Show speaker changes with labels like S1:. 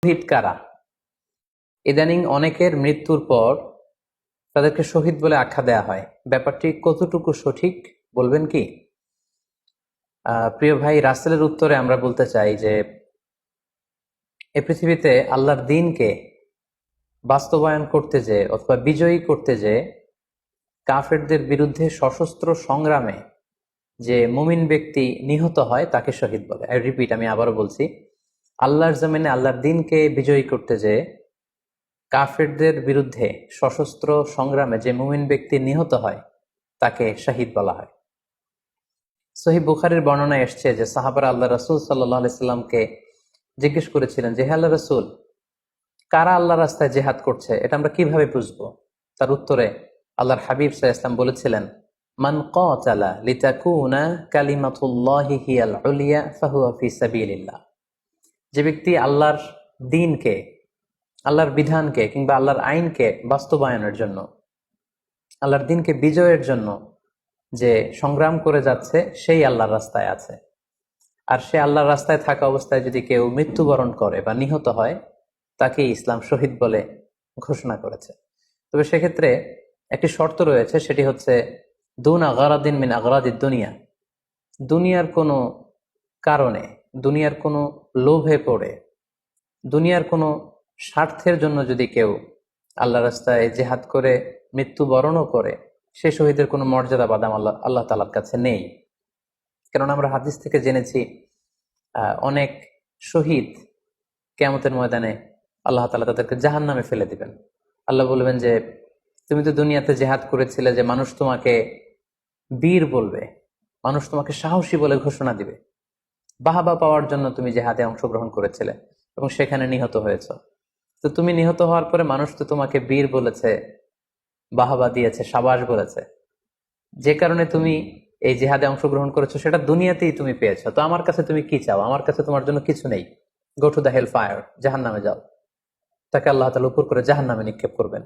S1: শহীদ কারা? ইদানিং অনেকের মৃত্যুর পর তাদেরকে শহীদ বলে আখ্যা দেয়া হয়। ব্যাপারটি কতটুকু সঠিক বলবেন কি? প্রিয় ভাই, রাসেলের উত্তরে আমরা বলতে চাই যে এই পৃথিবীতে আল্লাহর দ্বীনকে বাস্তবায়ন করতে যে অথবা বিজয়ী করতে যে কাফেরদের বিরুদ্ধে সশস্ত্র সংগ্রামে যে মুমিন ব্যক্তি নিহত হয় তাকে শহীদ বলে। আই রিপিট, আমি আবারও বলছি, আল্লাহর জমিনে আল্লাহর দ্বীনকে বিজয়ী করতে যে কাফেরদের বিরুদ্ধে সশস্ত্র সংগ্রামে যে মুমিন ব্যক্তি নিহত হয় তাকে শহীদ বলা হয়। সহিহ বুখারীর বর্ণনায় এসছে যে সাহাবারা আল্লাহ রাসূল সাল্লাল্লাহু আলাইহি সাল্লামকে জিজ্ঞেস করেছিলেন যে, হে আল্লাহর রাসূল, কারা আল্লাহর রাস্তায় জিহাদ করছে এটা আমরা কিভাবে বুঝবো? তার উত্তরে আল্লাহর হাবিব সাল্লাল্লাহু আলাইহি সাল্লাম বলেছিলেন, মান কাতালা লিতাকুনা কালিমাতুল্লাহি হিয়াল উলিয়া ফাহুয়া ফি সাবিলিল্লাহ। যে ব্যক্তি আল্লাহর দ্বীনকে, আল্লাহর বিধানকে কিংবা আল্লাহর আইনকে বাস্তবায়নের জন্য, আল্লাহর দ্বীনকে বিজয়ের জন্য যে সংগ্রাম করে যাচ্ছে সেই আল্লাহর রাস্তায় আছে। আর সে আল্লাহর রাস্তায় থাকা অবস্থায় যদি কেউ মৃত্যুবরণ করে বা নিহত হয় তাকে ইসলাম শহীদ বলে ঘোষণা করেছে। তবে সেক্ষেত্রে একটি শর্ত রয়েছে, সেটি হচ্ছে দুন আগারাদিন মিন আগারাদিদ দুনিয়া। দুনিয়ার কোনো কারণে, দুনিয়ার কোনো লোভে পড়ে, দুনিয়ার কোনো স্বার্থের জন্য যদি কেউ আল্লাহ রাস্তায় জেহাদ করে মৃত্যুবরণও করে, সে শহীদের কোনো মর্যাদা বা দাম আল্লাহ তাআলার কাছে নেই। কারণ আমরা হাদিস থেকে জেনেছি অনেক শহীদ কিয়ামতের ময়দানে আল্লাহ তাআলা তাদেরকে জাহান্নামে ফেলে দিবেন। আল্লাহ বলবেন যে, তুমি তো দুনিয়াতে জেহাদ করেছিলে যে মানুষ তোমাকে বীর বলবে, মানুষ তোমাকে সাহসী বলে ঘোষণা দিবে, বাহাবা পাওয়ার জন্য তুমি জেহাদে অংশগ্রহণ করেছিলে এবং সেখানে নিহত হয়েছ। তো তুমি নিহত হওয়ার পরে মানুষ তো তোমাকে বীর বলেছে, বাহাবা দিয়েছে, সাবাস বলেছে, যে কারণে তুমি এই জিহাদে অংশগ্রহণ করেছো সেটা দুনিয়াতেই তুমি পেয়েছো। তো আমার কাছে তুমি কি চাও? আমার কাছে তোমার জন্য কিছু নেই। Go to the hell fire, জাহান্নামে যাও। তাকে আল্লাহ তাআলা উপর করে জাহান্নামে নিক্ষেপ করবেন।